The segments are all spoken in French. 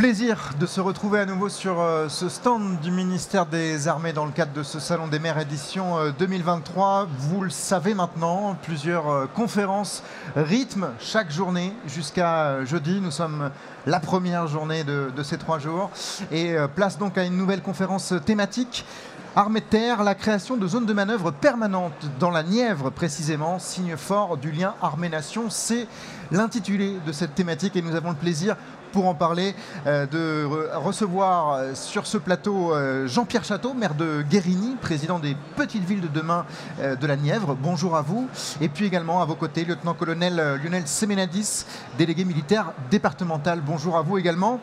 plaisir de se retrouver à nouveau sur ce stand du ministère des Armées dans le cadre de ce Salon des Maires édition 2023. Vous le savez maintenant, plusieurs conférences rythment chaque journée jusqu'à jeudi. Nous sommes la première journée de ces 3 jours et place donc à une nouvelle conférence thématique. Armée de terre, la création de zones de manœuvre permanentes dans la Nièvre précisément, signe fort du lien armée-nation. C'est l'intitulé de cette thématique et nous avons le plaisir pour en parler de recevoir sur ce plateau Jean-Pierre Château, maire de Guérigny, président des Petites Villes de demain de la Nièvre. Bonjour à vous. Et puis également à vos côtés, lieutenant-colonel Lionel Semenadis, délégué militaire départemental. Bonjour à vous également.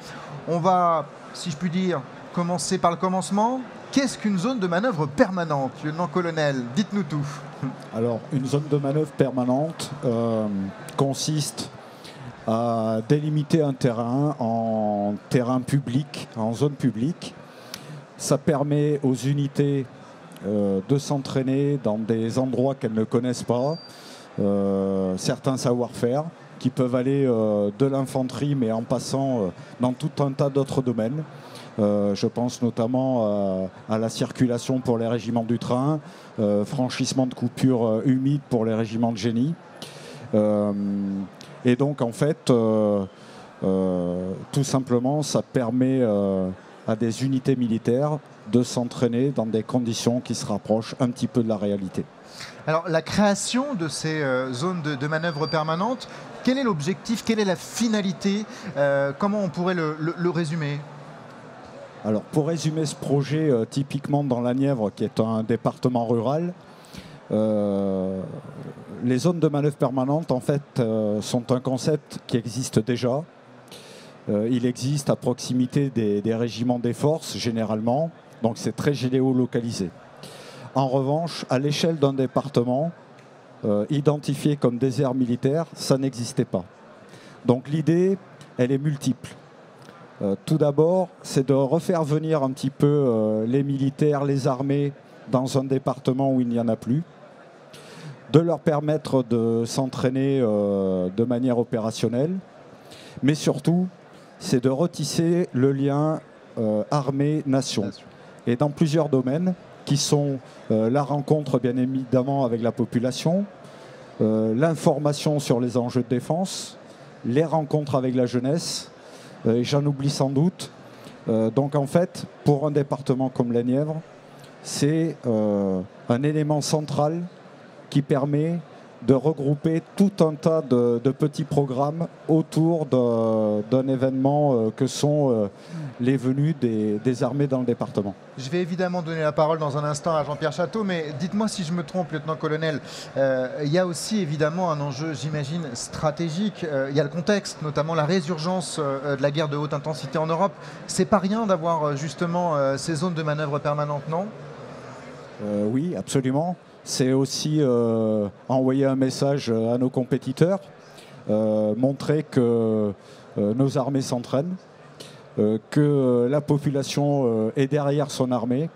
On va, si je puis dire, commencer par le commencement. Qu'est-ce qu'une zone de manœuvre permanente, lieutenant-colonel? Dites-nous tout. Alors, une zone de manœuvre permanente consiste à délimiter un terrain en terrain public, en zone publique. Ça permet aux unités de s'entraîner dans des endroits qu'elles ne connaissent pas, certains savoir-faire qui peuvent aller de l'infanterie, mais en passant dans tout un tas d'autres domaines. Je pense notamment à la circulation pour les régiments du train, franchissement de coupures humides pour les régiments de génie. Et donc, en fait, tout simplement, ça permet à des unités militaires de s'entraîner dans des conditions qui se rapprochent un petit peu de la réalité. Alors, la création de ces zones de manœuvre permanentes, quel est l'objectif, quelle est la finalité, comment on pourrait le résumer ? Alors, pour résumer ce projet, typiquement dans la Nièvre, qui est un département rural, les zones de manœuvre permanentes, en fait, sont un concept qui existe déjà. Il existe à proximité des régiments des forces, généralement, donc c'est très géolocalisé. En revanche, à l'échelle d'un département, identifié comme désert militaire, ça n'existait pas. Donc l'idée, elle est multiple. Tout d'abord, c'est de refaire venir un petit peu les militaires, les armées dans un département où il n'y en a plus, de leur permettre de s'entraîner de manière opérationnelle, mais surtout, c'est de retisser le lien armée-nation. Et dans plusieurs domaines, qui sont la rencontre bien évidemment avec la population, l'information sur les enjeux de défense, les rencontres avec la jeunesse, et j'en oublie sans doute. Donc en fait, pour un département comme la Nièvre, c'est un élément central qui permet de regrouper tout un tas de petits programmes autour d'un événement que sont les venues des armées dans le département. Je vais évidemment donner la parole dans un instant à Jean-Pierre Château, mais dites-moi si je me trompe, lieutenant-colonel, il y a aussi évidemment un enjeu, j'imagine, stratégique. Il y a le contexte, notamment la résurgence de la guerre de haute intensité en Europe. C'est pas rien d'avoir justement ces zones de manœuvre permanentes, non ? Oui, absolument. C'est aussi envoyer un message à nos compétiteurs, montrer que nos armées s'entraînent, que la population est derrière son armée.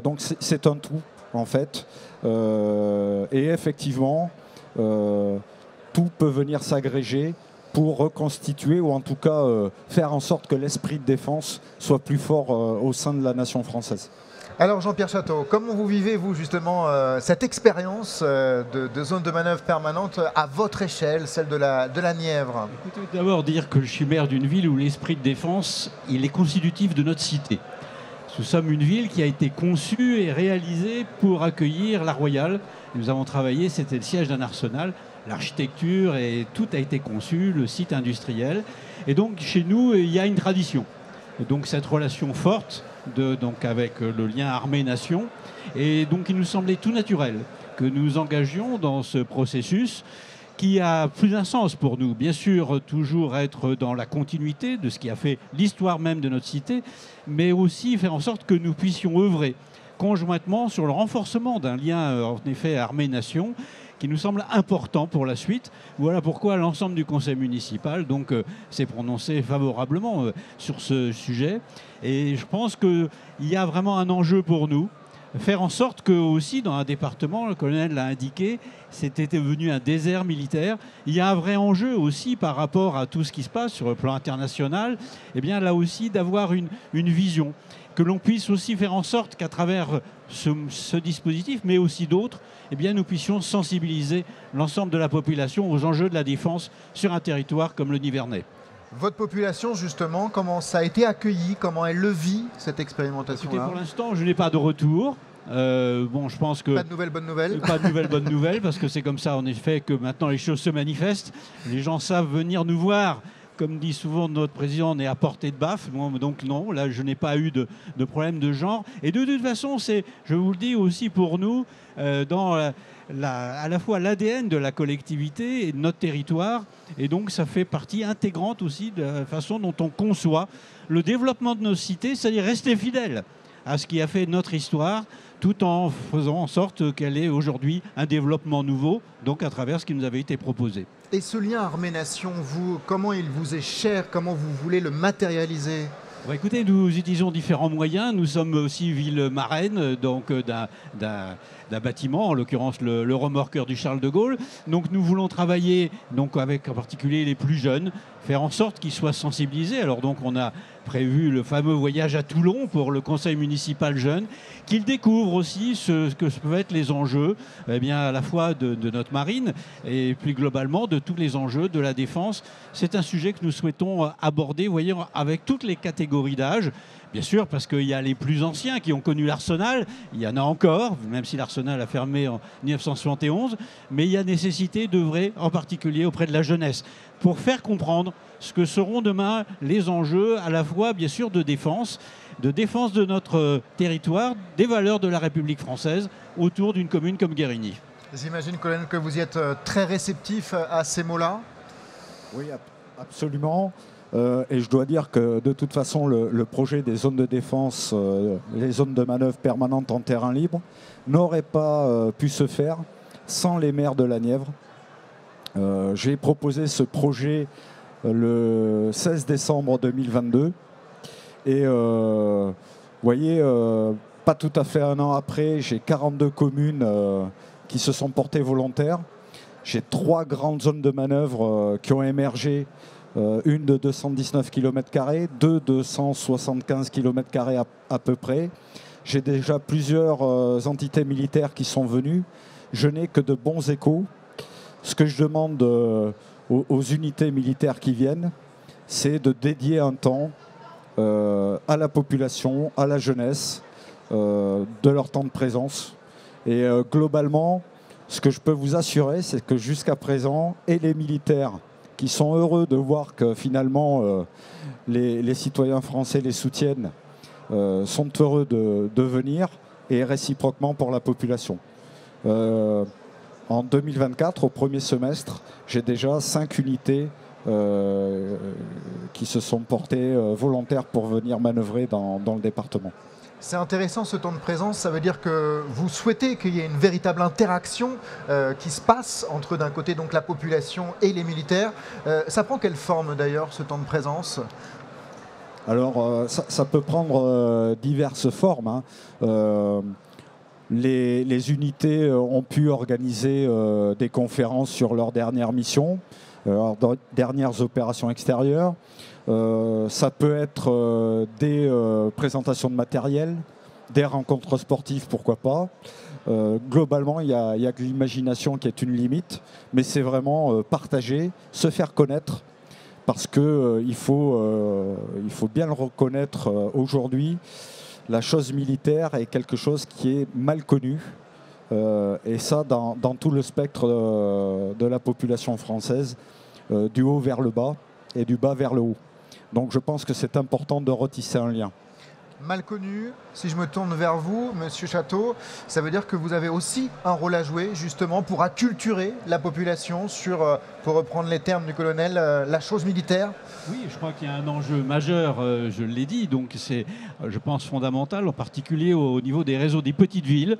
Donc c'est un tout, en fait. Et effectivement, tout peut venir s'agréger pour reconstituer ou en tout cas faire en sorte que l'esprit de défense soit plus fort au sein de la nation française. Alors Jean-Pierre Château, comment vous vivez, vous, justement, cette expérience de zone de manœuvre permanente à votre échelle, celle de la Nièvre? Écoutez, d'abord dire que je suis maire d'une ville où l'esprit de défense, il est constitutif de notre cité. Nous sommes une ville qui a été conçue et réalisée pour accueillir la Royale. Nous avons travaillé, c'était le siège d'un arsenal, l'architecture et tout a été conçu, le site industriel. Et donc chez nous, il y a une tradition. Et donc cette relation forte donc avec le lien armée-nation. Et donc il nous semblait tout naturel que nous engagions dans ce processus qui a plus d'un sens pour nous. Bien sûr, toujours être dans la continuité de ce qui a fait l'histoire même de notre cité, mais aussi faire en sorte que nous puissions œuvrer conjointement sur le renforcement d'un lien, en effet, armée-nation, qui nous semble important pour la suite. Voilà pourquoi l'ensemble du conseil municipal s'est prononcé favorablement sur ce sujet. Et je pense qu'il y a vraiment un enjeu pour nous faire en sorte que aussi dans un département, le colonel l'a indiqué, c'était devenu un désert militaire. Il y a un vrai enjeu aussi par rapport à tout ce qui se passe sur le plan international, et bien là aussi d'avoir une vision, que l'on puisse aussi faire en sorte qu'à travers ce dispositif, mais aussi d'autres, eh bien nous puissions sensibiliser l'ensemble de la population aux enjeux de la défense sur un territoire comme le Nivernais. Votre population, justement, comment ça a été accueilli? Comment elle le vit, cette expérimentation-là? Écoutez, pour l'instant, je n'ai pas de retour. Bon, je pense que... Pas de nouvelles bonnes nouvelles? Pas de nouvelles bonnes nouvelles, parce que c'est comme ça, en effet, que maintenant les choses se manifestent. Les gens savent venir nous voir. Comme dit souvent notre président, on est à portée de baffe. Donc non, là, je n'ai pas eu de problème de genre. Et de toute façon, c'est, je vous le dis aussi pour nous, dans à la fois l'ADN de la collectivité et de notre territoire. Et donc, ça fait partie intégrante aussi de la façon dont on conçoit le développement de nos cités, c'est-à-dire rester fidèle à ce qui a fait notre histoire, tout en faisant en sorte qu'elle ait aujourd'hui un développement nouveau, donc à travers ce qui nous avait été proposé. Et ce lien armée-nation, vous, comment il vous est cher? Comment vous voulez le matérialiser? Bon, écoutez, nous utilisons différents moyens. Nous sommes aussi ville marraine donc d'un bâtiment, en l'occurrence le remorqueur du Charles de Gaulle. Donc nous voulons travailler donc avec en particulier les plus jeunes, faire en sorte qu'ils soient sensibilisés. Alors donc on a prévu le fameux voyage à Toulon pour le conseil municipal jeune, qu'ils découvrent aussi ce que peuvent être les enjeux, eh bien, à la fois de notre marine et plus globalement de tous les enjeux de la défense. C'est un sujet que nous souhaitons aborder, voyez, avec toutes les catégories d'âge. Bien sûr, parce qu'il y a les plus anciens qui ont connu l'Arsenal, il y en a encore, même si l'Arsenal a fermé en 1971, mais il y a nécessité d'œuvrer en particulier auprès de la jeunesse pour faire comprendre ce que seront demain les enjeux à la fois, bien sûr, de défense de notre territoire, des valeurs de la République française autour d'une commune comme Guérigny. J'imagine, colonel, que vous y êtes très réceptif à ces mots-là. Oui, absolument. Et je dois dire que de toute façon, le projet des zones de défense, les zones de manœuvre permanentes en terrain libre, n'aurait pas pu se faire sans les maires de la Nièvre. J'ai proposé ce projet le 16 décembre 2022. Et vous voyez, pas tout à fait un an après, j'ai 42 communes qui se sont portées volontaires. J'ai 3 grandes zones de manœuvre qui ont émergé. Une de 219 km², deux de 175 km² à peu près. J'ai déjà plusieurs entités militaires qui sont venues. Je n'ai que de bons échos. Ce que je demande aux unités militaires qui viennent, c'est de dédier un temps à la population, à la jeunesse, de leur temps de présence. Et globalement, ce que je peux vous assurer, c'est que jusqu'à présent, et les militaires qui sont heureux de voir que finalement les citoyens français les soutiennent, sont heureux de venir, et réciproquement pour la population. En 2024, au premier semestre, j'ai déjà 5 unités qui se sont portées volontaires pour venir manœuvrer dans le département. C'est intéressant ce temps de présence, ça veut dire que vous souhaitez qu'il y ait une véritable interaction qui se passe entre d'un côté donc la population et les militaires. Ça prend quelle forme d'ailleurs ce temps de présence? Alors ça peut prendre diverses formes, hein. Les unités ont pu organiser des conférences sur leurs dernières missions, leurs dernières opérations extérieures. Ça peut être des présentations de matériel, des rencontres sportives, pourquoi pas. Globalement, il y a que l'imagination qui est une limite, mais c'est vraiment partager, se faire connaître, parce qu'il faut bien le reconnaître aujourd'hui, la chose militaire est quelque chose qui est mal connu, et ça dans tout le spectre de la population française, du haut vers le bas et du bas vers le haut. Donc je pense que c'est important de retisser un lien. Mal connu, si je me tourne vers vous, Monsieur Château, ça veut dire que vous avez aussi un rôle à jouer justement pour acculturer la population sur pour reprendre les termes du colonel, la chose militaire. Oui, je crois qu'il y a un enjeu majeur, je l'ai dit, donc c'est, je pense, fondamental, en particulier au niveau des réseaux des petites villes,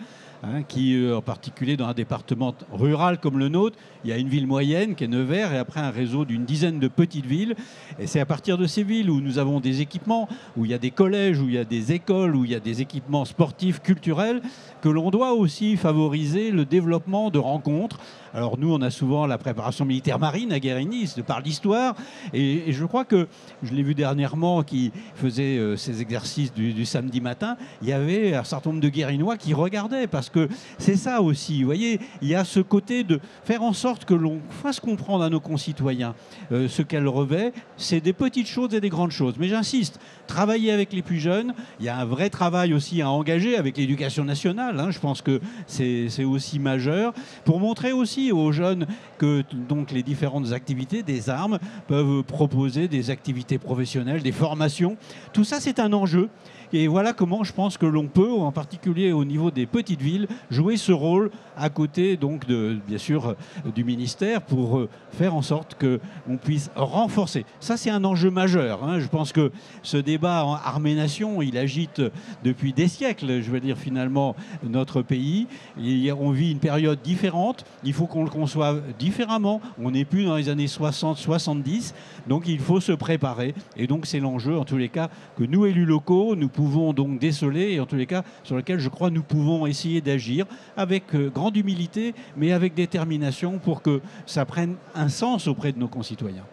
qui, en particulier dans un département rural comme le nôtre, il y a une ville moyenne qui est Nevers et après un réseau d'une dizaine de petites villes. Et c'est à partir de ces villes où nous avons des équipements, où il y a des collèges, où il y a des écoles, où il y a des équipements sportifs, culturels, que l'on doit aussi favoriser le développement de rencontres. Alors nous, on a souvent la préparation militaire marine à Guérini, de par l'histoire, et je crois que, je l'ai vu dernièrement, qui faisait ces exercices du samedi matin, il y avait un certain nombre de Guérinois qui regardaient, parce que c'est ça aussi, vous voyez, il y a ce côté de faire en sorte que l'on fasse comprendre à nos concitoyens ce qu'elle revêt, c'est des petites choses et des grandes choses. Mais j'insiste, travailler avec les plus jeunes, il y a un vrai travail aussi à engager avec l'éducation nationale, je pense que c'est aussi majeur, pour montrer aussi aux jeunes que donc les différentes activités des armes peuvent proposer des activités professionnelles, des formations. Tout ça, c'est un enjeu. Et voilà comment je pense que l'on peut, en particulier au niveau des petites villes, jouer ce rôle à côté, donc, bien sûr, du ministère pour faire en sorte qu'on puisse renforcer. Ça, c'est un enjeu majeur. Je pense que ce débat en armée-nation, il agite depuis des siècles, je veux dire, finalement, notre pays. On vit une période différente. Il faut qu'on le conçoive différemment. On n'est plus dans les années 60-70. Donc, il faut se préparer. Et donc, c'est l'enjeu, en tous les cas, que nous, élus locaux, nous pouvons donc déceler, et en tous les cas sur lequel je crois nous pouvons essayer d'agir avec grande humilité mais avec détermination pour que ça prenne un sens auprès de nos concitoyens.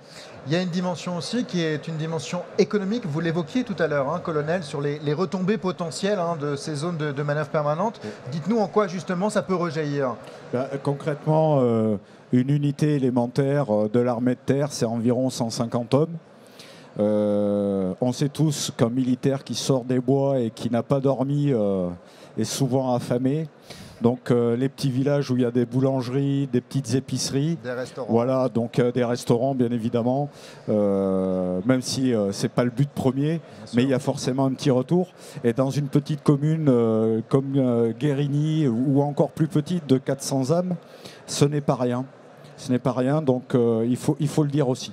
Il y a une dimension aussi qui est une dimension économique, vous l'évoquiez tout à l'heure, colonel, sur les retombées potentielles de ces zones de manœuvre permanente. Dites-nous en quoi justement ça peut rejaillir. Concrètement, une unité élémentaire de l'armée de terre, c'est environ 150 hommes. On sait tous qu'un militaire qui sort des bois et qui n'a pas dormi est souvent affamé. Donc les petits villages où il y a des boulangeries, des petites épiceries, des restaurants. Voilà, donc des restaurants bien évidemment, même si c'est pas le but premier, mais il y a forcément un petit retour. Et dans une petite commune comme Guérini ou encore plus petite de 400 âmes, ce n'est pas rien. Ce n'est pas rien, donc il faut le dire aussi.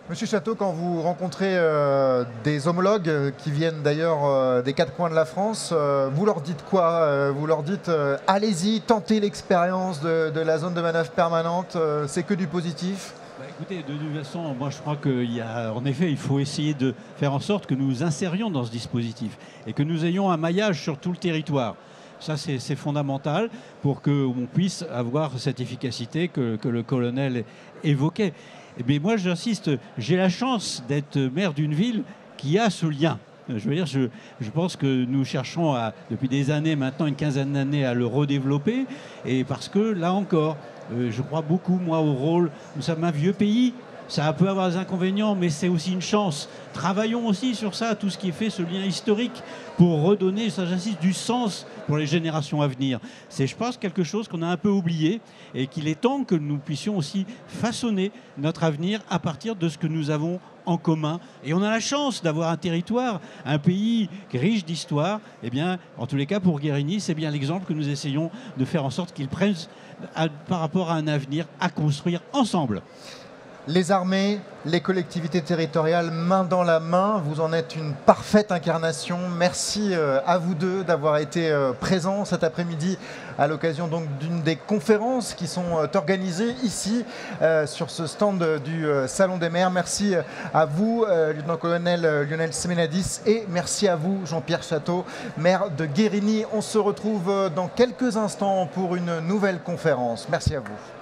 Monsieur Chateau, quand vous rencontrez des homologues qui viennent d'ailleurs des quatre coins de la France, vous leur dites quoi? Vous leur dites allez-y, tentez l'expérience de la zone de manœuvre permanente, c'est que du positif? Écoutez, de toute façon, moi je crois qu'en effet, il faut essayer de faire en sorte que nous nous insérions dans ce dispositif et que nous ayons un maillage sur tout le territoire. Ça, c'est fondamental pour qu'on puisse avoir cette efficacité que le colonel évoquait. Mais moi, j'insiste, j'ai la chance d'être maire d'une ville qui a ce lien. Je veux dire, je pense que nous cherchons depuis des années, maintenant une quinzaine d'années, à le redévelopper. Et parce que, là encore, je crois beaucoup, moi, au rôle. Nous sommes un vieux pays. Ça peut avoir des inconvénients, mais c'est aussi une chance. Travaillons aussi sur ça, tout ce qui fait ce lien historique, pour redonner, ça j'insiste, du sens pour les générations à venir. C'est, je pense, quelque chose qu'on a un peu oublié et qu'il est temps que nous puissions aussi façonner notre avenir à partir de ce que nous avons en commun. Et on a la chance d'avoir un territoire, un pays riche d'histoire. Eh bien, en tous les cas, pour Guérini, c'est bien l'exemple que nous essayons de faire en sorte qu'il prenne par rapport à un avenir à construire ensemble. Les armées, les collectivités territoriales, main dans la main, vous en êtes une parfaite incarnation. Merci à vous deux d'avoir été présents cet après-midi à l'occasion donc d'une des conférences qui sont organisées ici sur ce stand du Salon des maires. Merci à vous, lieutenant-colonel Lionel Semenadis, et merci à vous, Jean-Pierre Chateau, maire de Guérini. On se retrouve dans quelques instants pour une nouvelle conférence. Merci à vous.